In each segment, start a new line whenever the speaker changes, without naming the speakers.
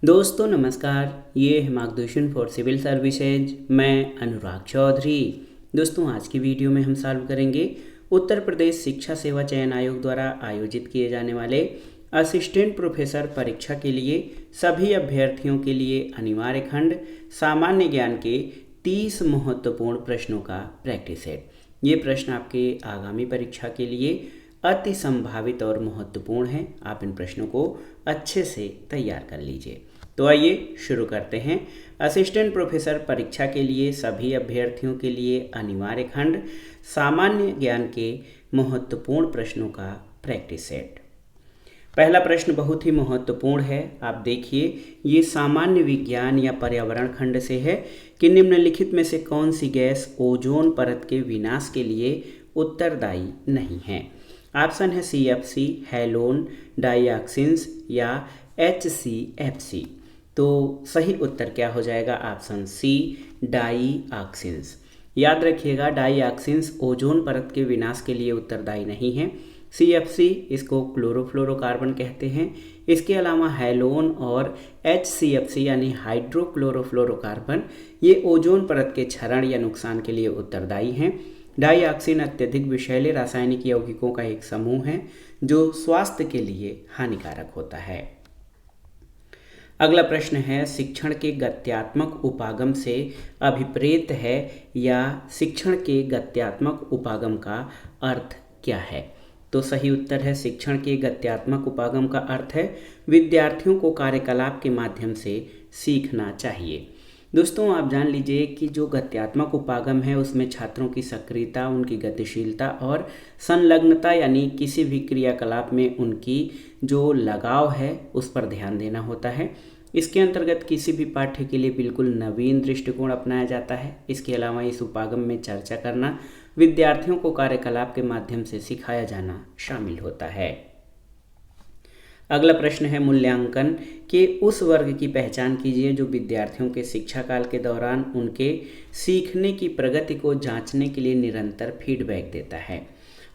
दोस्तों नमस्कार, ये है मार्गदर्शन फॉर सिविल सर्विसेज। मैं अनुराग चौधरी। दोस्तों आज की वीडियो में हम सॉल्व करेंगे उत्तर प्रदेश शिक्षा सेवा चयन आयोग द्वारा आयोजित किए जाने वाले असिस्टेंट प्रोफेसर परीक्षा के लिए सभी अभ्यर्थियों के लिए अनिवार्य खंड सामान्य ज्ञान के 30 महत्वपूर्ण प्रश्नों का प्रैक्टिस सेट। ये प्रश्न आपके आगामी परीक्षा के लिए अति संभावित और महत्वपूर्ण है। आप इन प्रश्नों को अच्छे से तैयार कर लीजिए। तो आइए शुरू करते हैं। असिस्टेंट प्रोफेसर परीक्षा के लिए सभी अभ्यर्थियों के लिए अनिवार्य खंड सामान्य ज्ञान के महत्वपूर्ण प्रश्नों का प्रैक्टिस सेट। पहला प्रश्न बहुत ही महत्वपूर्ण है। आप देखिए, ये सामान्य विज्ञान या पर्यावरण खंड से है कि निम्नलिखित में से कौन सी गैस ओजोन परत के विनाश के लिए उत्तरदायी नहीं है। ऑप्शन है CFC, हैलोन, डाइऑक्सिन्स या HCFC। तो सही उत्तर क्या हो जाएगा? Option C, dioxins. याद रखिएगा, डाइऑक्सिन्स ओजोन परत के विनाश के लिए उत्तरदायी नहीं है। CFC इसको क्लोरोफ्लोरोकार्बन कहते हैं। इसके अलावा हैलोन और HCFC यानी हाइड्रोक्लोरोफ्लोरोकार्बन ये ओजोन परत के क्षरण या नुकसान के लिए उत्तरदायी हैं। डाइऑक्सिन अत्यधिक विषैले रासायनिक यौगिकों का एक समूह है जो स्वास्थ्य के लिए हानिकारक होता है। अगला प्रश्न है, शिक्षण के गत्यात्मक उपागम से अभिप्रेत है या शिक्षण के गत्यात्मक उपागम का अर्थ क्या है? तो सही उत्तर है, शिक्षण के गत्यात्मक उपागम का अर्थ है विद्यार्थियों को कार्यकलाप के माध्यम से सीखना चाहिए। दोस्तों आप जान लीजिए कि जो गत्यात्मक उपागम है उसमें छात्रों की सक्रियता, उनकी गतिशीलता और संलग्नता यानी किसी भी क्रियाकलाप में उनकी जो लगाव है उस पर ध्यान देना होता है। इसके अंतर्गत किसी भी पाठ्य के लिए बिल्कुल नवीन दृष्टिकोण अपनाया जाता है। इसके अलावा इस उपागम में चर्चा करना, विद्यार्थियों को कार्यकलाप के माध्यम से सिखाया जाना शामिल होता है। अगला प्रश्न है, मूल्यांकन के उस वर्ग की पहचान कीजिए जो विद्यार्थियों के शिक्षा काल के दौरान उनके सीखने की प्रगति को जांचने के लिए निरंतर फीडबैक देता है।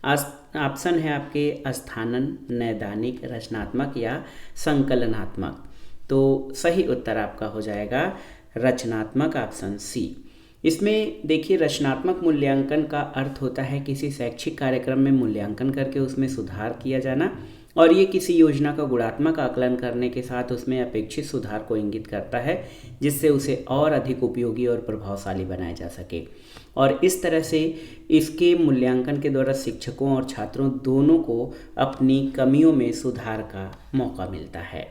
ऑप्शन है आपके स्थानन, नैदानिक, रचनात्मक या संकलनात्मक। तो सही उत्तर आपका हो जाएगा रचनात्मक, ऑप्शन सी। इसमें देखिए, रचनात्मक मूल्यांकन का अर्थ होता है किसी शैक्षिक कार्यक्रम में मूल्यांकन करके उसमें सुधार किया जाना, और ये किसी योजना का गुणात्मक आकलन करने के साथ उसमें अपेक्षित सुधार को इंगित करता है जिससे उसे और अधिक उपयोगी और प्रभावशाली बनाया जा सके। और इस तरह से इसके मूल्यांकन के द्वारा शिक्षकों और छात्रों दोनों को अपनी कमियों में सुधार का मौका मिलता है।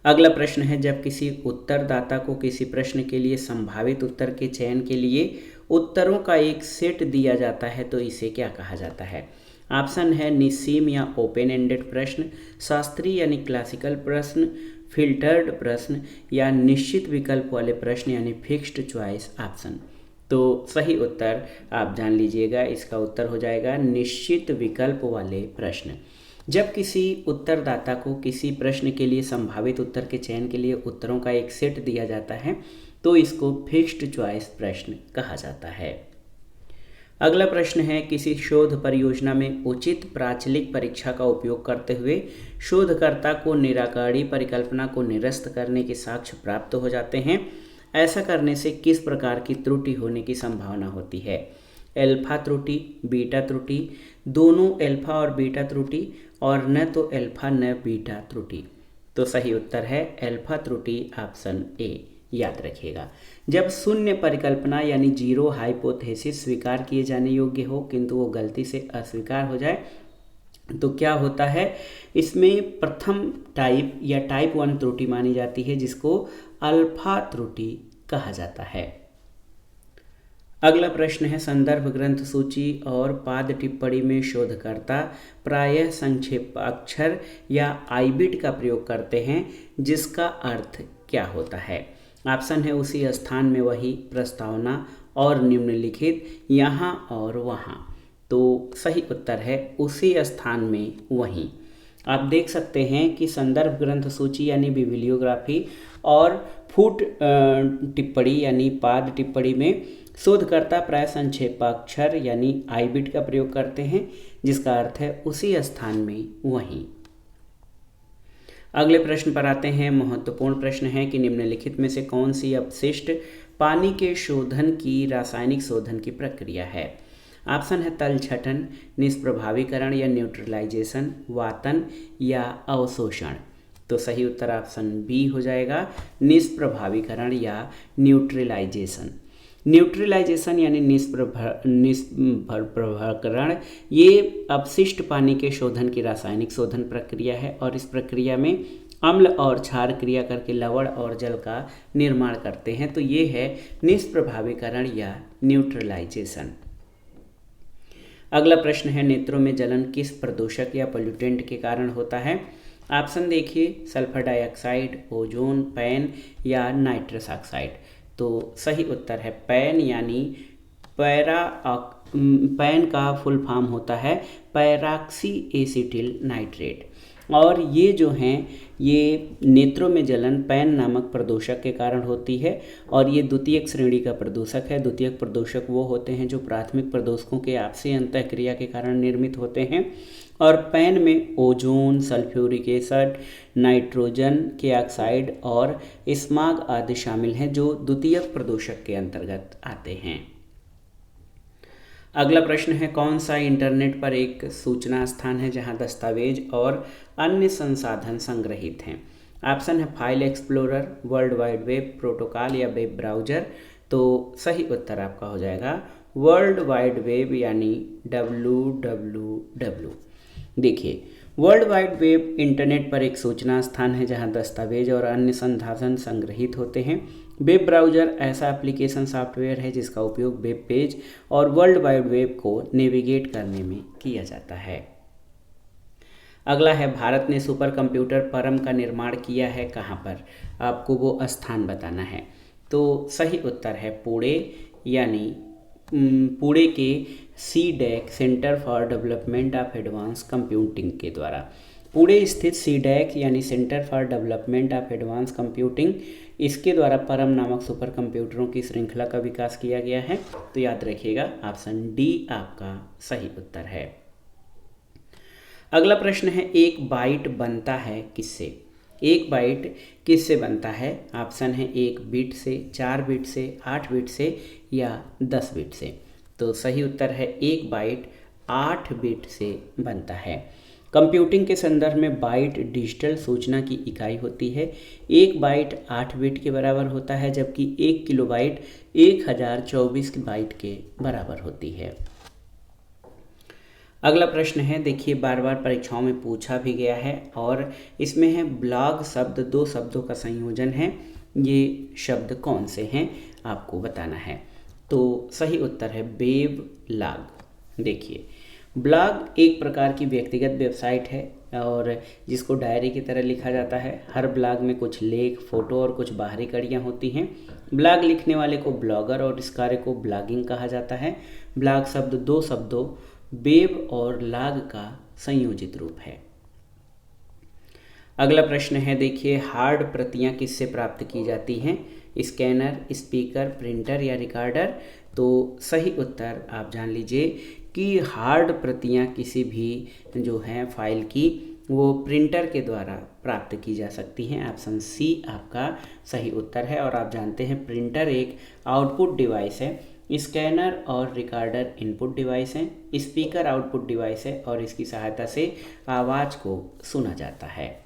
अगला प्रश्न है, जब किसी उत्तरदाता को किसी प्रश्न के लिए संभावित उत्तर के चयन के लिए उत्तरों का एक सेट दिया जाता है तो इसे क्या कहा जाता है? ऑप्शन है निस्सीम या ओपन एंडेड प्रश्न, शास्त्रीय यानी क्लासिकल प्रश्न, फिल्टर्ड प्रश्न या निश्चित विकल्प वाले प्रश्न यानी फिक्स्ड चॉइस ऑप्शन। तो सही उत्तर आप जान लीजिएगा, इसका उत्तर हो जाएगा निश्चित विकल्प वाले प्रश्न। जब किसी उत्तरदाता को किसी प्रश्न के लिए संभावित उत्तर के चयन के लिए उत्तरों का एक सेट दिया जाता है तो इसको फिक्स्ड चॉइस प्रश्न कहा जाता है। अगला प्रश्न है, किसी शोध परियोजना में उचित प्राचलिक परीक्षा का उपयोग करते हुए शोधकर्ता को निराकरणी परिकल्पना को निरस्त करने के साक्ष्य प्राप्त हो जाते हैं। ऐसा करने से किस प्रकार की त्रुटि होने की संभावना होती है? अल्फा त्रुटि, बीटा त्रुटि, दोनों अल्फा और बीटा त्रुटि, और न तो अल्फा न बीटा त्रुटि। तो सही उत्तर है अल्फा त्रुटि, ऑप्शन ए। याद रखिएगा, जब शून्य परिकल्पना यानी जीरो हाइपोथेसिस स्वीकार किए जाने योग्य हो किंतु वो गलती से अस्वीकार हो जाए तो क्या होता है? इसमें प्रथम टाइप या टाइप 1 त्रुटि मानी जाती है जिसको अल्फा त्रुटि कहा जाता है। अगला प्रश्न है, संदर्भ ग्रंथ सूची और पाद टिप्पणी में शोधकर्ता प्रायः संक्षेपाक्षर या आईबिट का प्रयोग करते हैं जिसका अर्थ क्या होता है? ऑप्शन है उसी स्थान में वही, प्रस्तावना और निम्नलिखित, यहाँ और वहाँ। तो सही उत्तर है उसी स्थान में वहीं। आप देख सकते हैं कि संदर्भ ग्रंथ सूची यानी बिब्लियोग्राफी और फुट टिप्पणी यानी पाद टिप्पणी में शोधकर्ता प्राय संक्षेपाक्षर यानी आईबिट का प्रयोग करते हैं जिसका अर्थ है उसी स्थान में वहीं। अगले प्रश्न पर आते हैं। महत्वपूर्ण प्रश्न है कि निम्नलिखित में से कौन सी अपशिष्ट पानी के शोधन की रासायनिक शोधन की प्रक्रिया है। ऑप्शन है तलछटन, निष्प्रभावीकरण या न्यूट्रलाइजेशन, वातन या अवशोषण। तो सही उत्तर ऑप्शन बी हो जाएगा, निष्प्रभावीकरण या न्यूट्रलाइजेशन। न्यूट्रलाइजेशन यानी निष्प्रभाकरण ये अपशिष्ट पानी के शोधन की रासायनिक शोधन प्रक्रिया है और इस प्रक्रिया में अम्ल और क्षार क्रिया करके लवण और जल का निर्माण करते हैं। तो ये है निष्प्रभावीकरण या न्यूट्रलाइजेशन। अगला प्रश्न है, नेत्रों में जलन किस प्रदूषक या पोल्यूटेंट के कारण होता है। ऑप्शन देखिए, सल्फर डाइऑक्साइड, ओजोन, पैन या नाइट्रस ऑक्साइड। तो सही उत्तर है पैन, यानी पैन का फुल फॉर्म होता है पैराक्सी एसिटिल नाइट्रेट। और ये जो हैं ये नेत्रों में जलन पैन नामक प्रदूषक के कारण होती है और ये द्वितीयक श्रेणी का प्रदूषक है। द्वितीयक प्रदूषक वो होते हैं जो प्राथमिक प्रदूषकों के आपसी अंतःक्रिया के कारण निर्मित होते हैं और पैन में ओजोन, सल्फ्यूरिक एसिड, नाइट्रोजन के ऑक्साइड और स्मॉग आदि शामिल हैं जो द्वितीयक प्रदूषक के अंतर्गत आते हैं। अगला प्रश्न है, कौन सा इंटरनेट पर एक सूचना स्थान है जहां दस्तावेज और अन्य संसाधन संग्रहित हैं। ऑप्शन है file explorer, world wide web, protocol या वेब ब्राउजर। तो सही उत्तर आपका हो जाएगा वर्ल्ड वाइड वेब यानी www। देखिए, वर्ल्ड वाइड वेब इंटरनेट पर एक सूचना स्थान है जहां दस्तावेज और अन्य संसाधन संग्रहित होते हैं। वेब ब्राउज़र ऐसा एप्लीकेशन सॉफ्टवेयर है जिसका उपयोग वेब पेज और वर्ल्ड वाइड वेब को नेविगेट करने में किया जाता है। अगला है, भारत ने सुपर कंप्यूटर परम का निर्माण किया है कहाँ पर, आपको वो स्थान बताना है। तो सही उत्तर है पुणे, यानी पुणे के CDAC centre for development of advance computing के द्वारा। पुणे स्थित CDAC यानी centre for development of advance computing, इसके द्वारा परम नामक सुपर कंप्यूटरों की श्रृंखला का विकास किया गया है। तो याद रखिएगा ऑप्शन डी आपका सही उत्तर है। अगला प्रश्न है, एक बाइट बनता है किससे। एक बाइट किससे बनता है। ऑप्शन है 1 बिट से, 4 बिट से, 8 बिट से या 10 बिट से। तो सही उत्तर है 1 बाइट 8 बिट से बनता है। कंप्यूटिंग के संदर्भ में बाइट डिजिटल सूचना की इकाई होती है। 1 बाइट 8 बिट के बराबर होता है जबकि 1 किलोबाइट 1024 बाइट के बराबर होती है। अगला प्रश्न है, देखिए बार बार परीक्षाओं में पूछा भी गया है और इसमें है ब्लॉग शब्द 2 शब्दों का संयोजन है। ये शब्द कौन से हैं आपको बताना है। तो सही उत्तर है वेबलॉग। देखिए, ब्लॉग एक प्रकार की व्यक्तिगत वेबसाइट है और जिसको डायरी की तरह लिखा जाता है। हर ब्लॉग में कुछ लेख, फोटो और कुछ बाहरी कड़ियाँ होती हैं। ब्लॉग लिखने वाले को ब्लॉगर और इस कार्य को ब्लॉगिंग कहा जाता है। ब्लॉग शब्द 2 शब्दों वेब और लॉग का संयोजित रूप है। अगला प्रश्न है, देखिए हार्ड प्रतियां किससे प्राप्त की जाती हैं। स्कैनर, स्पीकर, प्रिंटर या रिकॉर्डर। तो सही उत्तर आप जान लीजिए कि हार्ड प्रतियां किसी भी जो हैं फाइल की वो प्रिंटर के द्वारा प्राप्त की जा सकती हैं। ऑप्शन सी आपका सही उत्तर है। और आप जानते हैं प्रिंटर एक आउटपुट डिवाइस है, स्कैनर और रिकॉर्डर इनपुट डिवाइस हैं, स्पीकर आउटपुट डिवाइस है और इसकी सहायता से आवाज़ को सुना जाता है।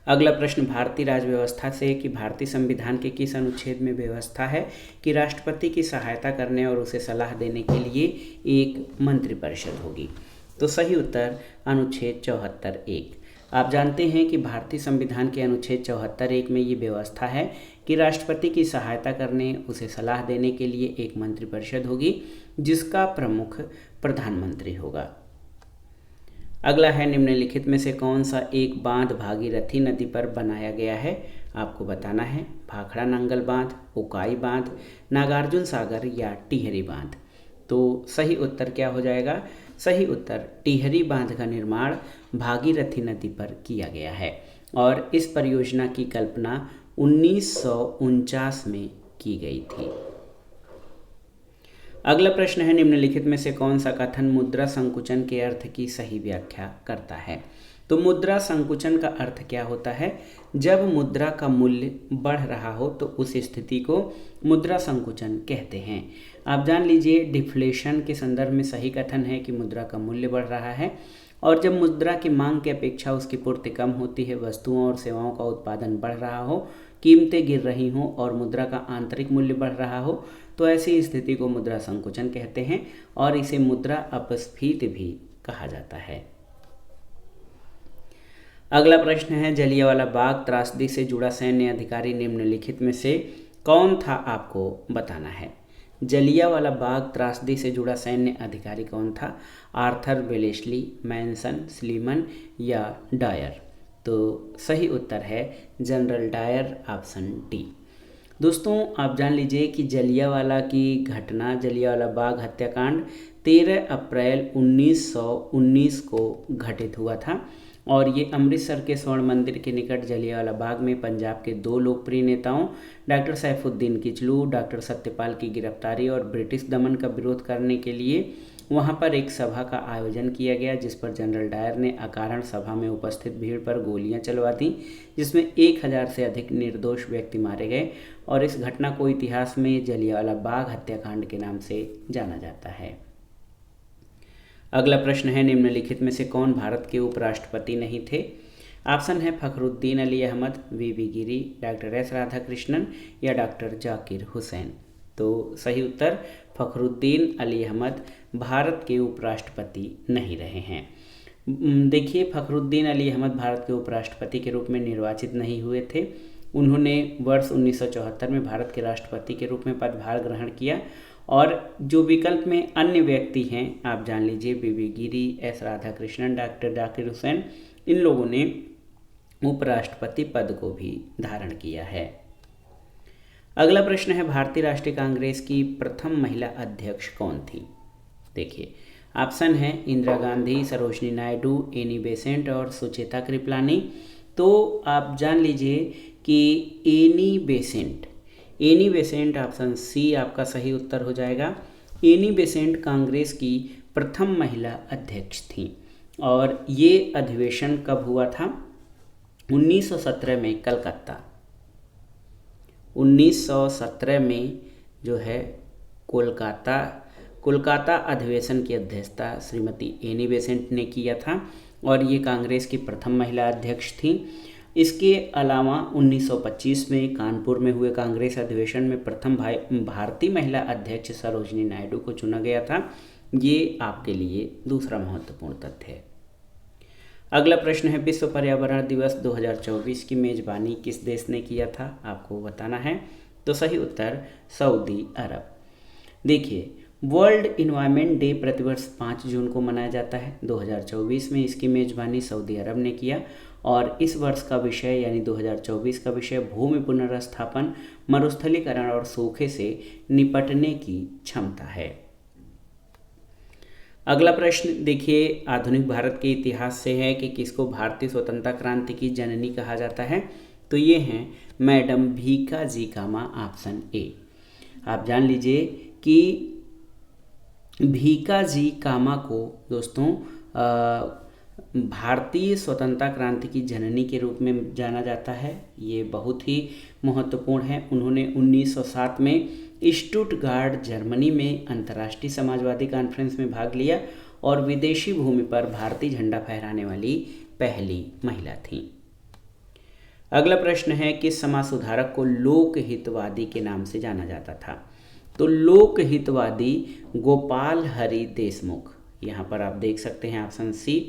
अगला प्रश्न, भारतीय राज्य व्यवस्था से कि भारतीय संविधान के किस अनुच्छेद में व्यवस्था है कि राष्ट्रपति की सहायता करने और उसे सलाह देने के लिए एक मंत्रिपरिषद होगी। तो सही उत्तर अनुच्छेद 74(1)। आप जानते हैं कि भारतीय संविधान के अनुच्छेद 74(1) में ये व्यवस्था है कि राष्ट्रपति की सहायता करने, उसे सलाह देने के लिए एक मंत्रिपरिषद होगी जिसका प्रमुख प्रधानमंत्री होगा। अगला है, निम्नलिखित में से कौन सा एक बांध भागीरथी नदी पर बनाया गया है आपको बताना है। भाखड़ा नांगल बांध, उकाई बांध, नागार्जुन सागर या टिहरी बांध। तो सही उत्तर क्या हो जाएगा। सही उत्तर टिहरी बांध का निर्माण भागीरथी नदी पर किया गया है और इस परियोजना की कल्पना 1949 में की गई थी। अगला प्रश्न है, निम्नलिखित में से कौन सा कथन मुद्रा संकुचन के अर्थ की सही व्याख्या करता है। तो मुद्रा संकुचन का अर्थ क्या होता है? जब मुद्रा का मूल्य बढ़ रहा हो तो उस स्थिति को मुद्रा संकुचन कहते हैं। आप जान लीजिए, डिफ्लेशन के संदर्भ में सही कथन है कि मुद्रा का मूल्य बढ़ रहा है, और जब मुद्रा की मांग की अपेक्षा उसकी पूर्ति कम होती है, वस्तुओं और सेवाओं का उत्पादन बढ़ रहा हो, कीमतें गिर रही हों और मुद्रा का आंतरिक मूल्य बढ़ रहा हो, तो ऐसी स्थिति को मुद्रा संकुचन कहते हैं और इसे मुद्रा अपस्फीति भी कहा जाता है। अगला प्रश्न है, जलियांवाला बाग त्रासदी से जुड़ा सैन्य अधिकारी निम्नलिखित में से कौन था? आपको बताना है। जलियांवाला बाग त्रासदी से जुड़ा सैन्य अधिकारी कौन था? आर्थर वेलेस्ली, मैनसन, स्लीमन या डायर? तो सही उत्तर है जनरल डायर, ऑप्शन डी। दोस्तों, आप जान लीजिए कि जलियांवाला की घटना, जलियांवाला बाग हत्याकांड 13 अप्रैल 1919 को घटित हुआ था और ये अमृतसर के स्वर्ण मंदिर के निकट जलियांवाला बाग में पंजाब के दो लोकप्रिय नेताओं डॉक्टर सैफुद्दीन किचलू, डॉक्टर सत्यपाल की गिरफ्तारी और ब्रिटिश दमन का विरोध करने के लिए वहां पर एक सभा का आयोजन किया गया, जिस पर जनरल डायर ने अकारण सभा में उपस्थित भीड़ पर गोलियां चलवा दी, जिसमें 1000 से अधिक निर्दोष व्यक्ति मारे गए और इस घटना को इतिहास में जलियांवाला बाग हत्याकांड के नाम से जाना जाता है। अगला प्रश्न है, निम्नलिखित में से कौन भारत के उपराष्ट्रपति नहीं थे? ऑप्शन है Fakhruddin Ali Ahmed, V Giri, doctor S Radhakrishnan या डॉक्टर जाकिर हुसैन? तो सही उत्तर फखरुद्दीन अली अहमद भारत के उपराष्ट्रपति नहीं रहे हैं। देखिए, फखरुद्दीन अली अहमद भारत के उपराष्ट्रपति के रूप में निर्वाचित नहीं हुए थे। उन्होंने वर्ष 1974 में भारत के राष्ट्रपति के रूप में पदभार ग्रहण किया और जो विकल्प में अन्य व्यक्ति हैं, आप जान लीजिए, V Giri, S Radhakrishnan, doctor Zakir Hussain, इन लोगों ने उपराष्ट्रपति पद को भी धारण किया है। अगला प्रश्न है, भारतीय राष्ट्रीय कांग्रेस की प्रथम महिला अध्यक्ष कौन थी? देखिए, ऑप्शन है इंदिरा गांधी, सरोजिनी नायडू, एनी बेसेंट और सुचेता कृपलानी। तो आप जान लीजिए कि एनी बेसेंट ऑप्शन सी आपका सही उत्तर हो जाएगा। एनी बेसेंट कांग्रेस की प्रथम महिला अध्यक्ष थी और ये अधिवेशन कब हुआ था? 1917 में कलकत्ता। 1917 में जो है कोलकाता अधिवेशन की अध्यक्षता श्रीमती एनी बेसेंट ने किया था और ये कांग्रेस की प्रथम महिला अध्यक्ष थी। इसके अलावा 1925 में कानपुर में हुए कांग्रेस अधिवेशन में प्रथम भारतीय महिला अध्यक्ष सरोजिनी नायडू को चुना गया था। ये आपके लिए दूसरा महत्वपूर्ण तथ्य है। अगला प्रश्न है, विश्व पर्यावरण दिवस 2024 की मेजबानी किस देश ने किया था? आपको बताना है। तो सही उत्तर सऊदी अरब। देखिए, वर्ल्ड इन्वायरमेंट डे प्रतिवर्ष 5 जून को मनाया जाता है। 2024 में इसकी मेजबानी सऊदी अरब ने किया और इस वर्ष का विषय यानी 2024 का विषय भूमि पुनर्स्थापन, मरुस्थलीकरण और सूखे से निपटने की क्षमता है। अगला प्रश्न देखिए, आधुनिक भारत के इतिहास से है कि किसको भारतीय स्वतंत्रता क्रांति की जननी कहा जाता है? तो ये हैं madam Bhikaji Cama, option A. आप जान लीजिए कि भीकाजी कामा को दोस्तों भारतीय स्वतंत्रता क्रांति की जननी के रूप में जाना जाता है। ये बहुत ही महत्वपूर्ण है। उन्होंने 1907 में स्टुटगार्ट जर्मनी में अंतर्राष्ट्रीय समाजवादी कॉन्फ्रेंस में भाग लिया और विदेशी भूमि पर भारतीय झंडा फहराने वाली पहली महिला थी। अगला प्रश्न है, किस समाज सुधारक को लोकहितवादी के नाम से जाना जाता था? तो लोकहितवादी गोपाल हरि देशमुख। यहाँ पर आप देख सकते हैं ऑप्शन सी,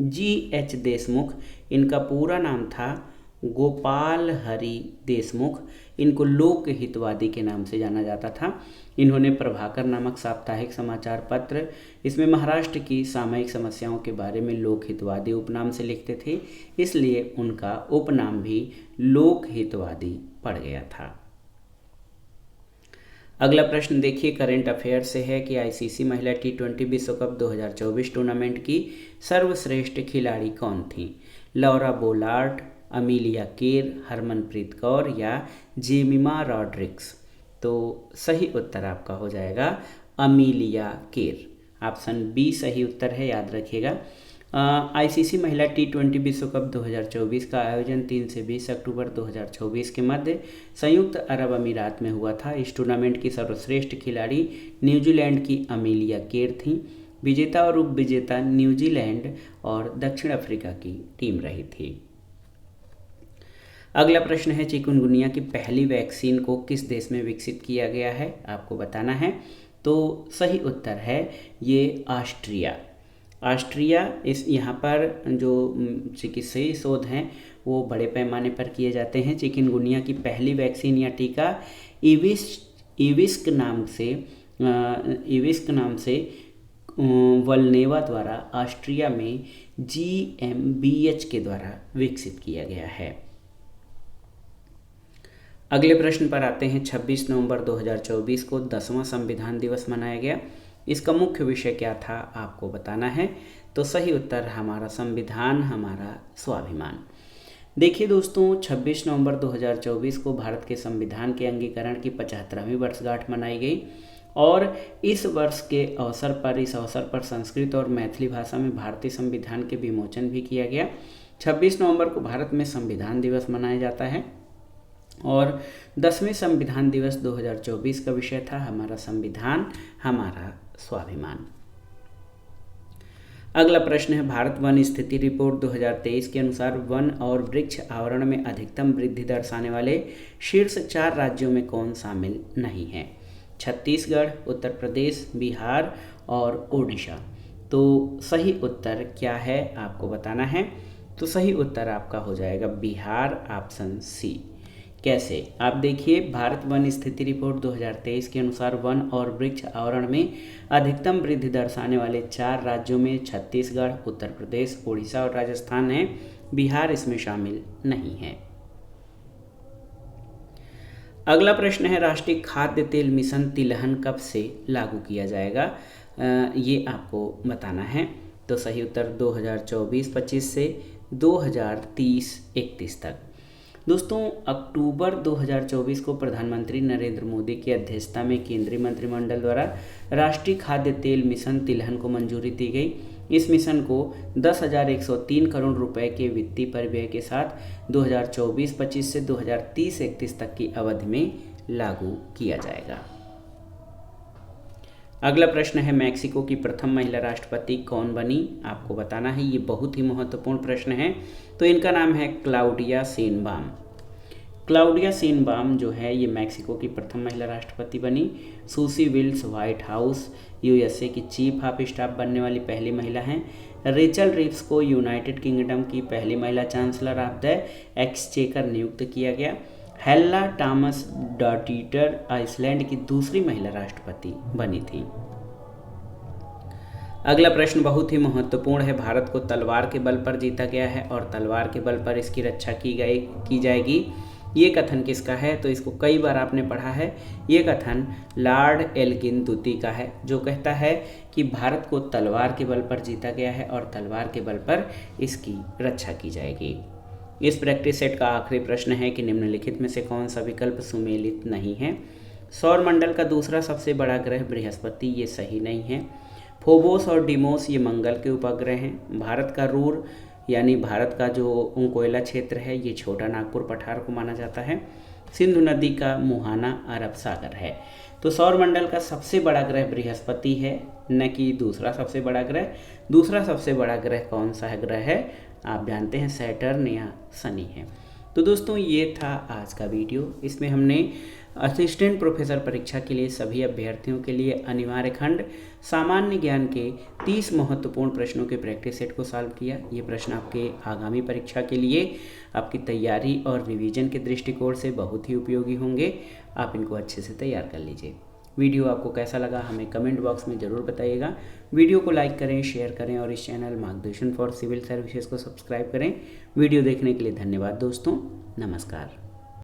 GH देशमुख। इनका पूरा नाम था गोपाल हरि देशमुख। इनको लोकहितवादी के नाम से जाना जाता था। इन्होंने प्रभाकर नामक साप्ताहिक समाचार पत्र, इसमें महाराष्ट्र की सामयिक समस्याओं के बारे में लोकहितवादी उपनाम से लिखते थे, इसलिए उनका उपनाम भी लोकहितवादी पड़ गया था। अगला प्रश्न देखिए, करंट अफेयर से है कि ICC महिला T20 विश्व कप 2024 टूर्नामेंट की सर्वश्रेष्ठ खिलाड़ी कौन थी? लौरा बोलार्ड, अमीलिया केर, हरमनप्रीत कौर या जेमिमा रॉड्रिक्स? तो सही उत्तर आपका हो जाएगा अमीलिया केर। ऑप्शन बी सही उत्तर है, याद रखिएगा। आईसीसी महिला T20 विश्व कप 2024 का आयोजन 3 से 20 अक्टूबर 2024 के मध्य संयुक्त अरब अमीरात में हुआ था। इस टूर्नामेंट की सर्वश्रेष्ठ खिलाड़ी न्यूजीलैंड की अमेलिया केर थीं। विजेता और उप विजेता न्यूजीलैंड और दक्षिण अफ्रीका की टीम रही थी। अगला प्रश्न है, चिकुनगुनिया की पहली वैक्सीन को किस देश में विकसित किया गया है, आपको बताना है। तो सही उत्तर है ये ऑस्ट्रिया। इस यहाँ पर जो चिकित्सीय शोध हैं वो बड़े पैमाने पर किए जाते हैं। चिकुनगुनिया की पहली वैक्सीन या टीका इविस्क नाम से वल्नेवा द्वारा ऑस्ट्रिया में GmbH के द्वारा विकसित किया गया है। अगले प्रश्न पर आते हैं। 26 नवंबर 2024 को 10वां संविधान दिवस मनाया गया। इसका मुख्य विषय क्या था, आपको बताना है। तो सही उत्तर हमारा संविधान हमारा स्वाभिमान। देखिए दोस्तों, 26 नवंबर 2024 को भारत के संविधान के अंगीकरण की 75वीं वर्षगांठ मनाई गई और इस अवसर पर संस्कृत और मैथिली भाषा में भारतीय संविधान के विमोचन भी किया गया। 26 नवंबर को भारत में संविधान दिवस मनाया जाता है और 10वें संविधान दिवस 2024 का विषय था हमारा संविधान हमारा स्वाभिमान। अगला प्रश्न है, भारत वन स्थिति रिपोर्ट 2023 के अनुसार वन और वृक्ष आवरण में अधिकतम वृद्धि दर्शाने वाले शीर्ष 4 राज्यों में कौन शामिल नहीं है? छत्तीसगढ़, उत्तर प्रदेश, बिहार और ओडिशा। तो सही उत्तर क्या है, आपको बताना है। तो सही उत्तर आपका हो जाएगा बिहार, ऑप्शन सी। कैसे, आप देखिए, भारत वन स्थिति रिपोर्ट 2023 के अनुसार वन और वृक्ष आवरण में अधिकतम वृद्धि दर्शाने वाले 4 राज्यों में छत्तीसगढ़, उत्तर प्रदेश, ओडिशा और राजस्थान है। बिहार इसमें शामिल नहीं है। अगला प्रश्न है, राष्ट्रीय खाद्य तेल मिशन तिलहन कब से लागू किया जाएगा, ये आपको बताना है। तो सही उत्तर 2024-25 से 2030-31 तक। दोस्तों, अक्टूबर 2024 को प्रधानमंत्री नरेंद्र मोदी की अध्यक्षता में केंद्रीय मंत्रिमंडल द्वारा राष्ट्रीय खाद्य तेल मिशन तिलहन को मंजूरी दी गई। इस मिशन को 10,103 करोड़ रुपए के वित्तीय परिव्यय के साथ 2024-25 से 2030-31 तक की अवधि में लागू किया जाएगा। अगला प्रश्न है, मैक्सिको की प्रथम महिला राष्ट्रपति कौन बनी, आपको बताना है। ये बहुत ही महत्वपूर्ण प्रश्न है। तो इनका नाम है क्लाउडिया शेनबाम। क्लाउडिया शेनबाम जो है ये मैक्सिको की प्रथम महिला राष्ट्रपति बनी। Susie Wiles White House USA की चीफ ऑफ स्टाफ बनने वाली पहली महिला हैं। रेचल रिव्स को यूनाइटेड किंगडम की पहली महिला चांसलर ऑफ द एक्सचेकर नियुक्त किया गया। हेल्ला टॉमस डॉटिटर आइसलैंड की दूसरी महिला राष्ट्रपति बनी थी। अगला प्रश्न बहुत ही महत्वपूर्ण है, भारत को तलवार के बल पर जीता गया है और तलवार के बल पर इसकी रक्षा की जाएगी। ये कथन किसका है? तो इसको कई बार आपने पढ़ा है। ये कथन लॉर्ड एल्गिन द्वितीय का है, जो कहता है कि भारत को तलवार के बल पर जीता गया है और तलवार के बल पर इसकी रक्षा की जाएगी। इस प्रैक्टिस सेट का आखिरी प्रश्न है कि निम्नलिखित में से कौन सा विकल्प सुमेलित नहीं है? सौर मंडल का दूसरा सबसे बड़ा ग्रह बृहस्पति, ये सही नहीं है। फोबोस और डिमोस ये मंगल के उपग्रह हैं। भारत का रूर यानी भारत का जो कोयला क्षेत्र है ये छोटा नागपुर पठार को माना जाता है। सिंधु नदी का मुहाना अरब सागर है। तो सौर मंडल का सबसे बड़ा ग्रह बृहस्पति है, न कि दूसरा सबसे बड़ा ग्रह। दूसरा सबसे बड़ा ग्रह कौन सा ग्रह है? आप जानते हैं सैटर्न या शनि है। तो दोस्तों ये था आज का वीडियो। इसमें हमने असिस्टेंट प्रोफेसर परीक्षा के लिए सभी अभ्यर्थियों के लिए अनिवार्य खंड सामान्य ज्ञान के 30 महत्वपूर्ण प्रश्नों के प्रैक्टिस सेट को सॉल्व किया। ये प्रश्न आपके आगामी परीक्षा के लिए आपकी तैयारी और रिवीजन के दृष्टिकोण से बहुत ही उपयोगी होंगे। आप इनको अच्छे से तैयार कर लीजिए। वीडियो आपको कैसा लगा हमें कमेंट बॉक्स में ज़रूर बताइएगा। वीडियो को लाइक करें, शेयर करें और इस चैनल मार्गदर्शन फॉर सिविल सर्विसेज को सब्सक्राइब करें। वीडियो देखने के लिए धन्यवाद दोस्तों। नमस्कार।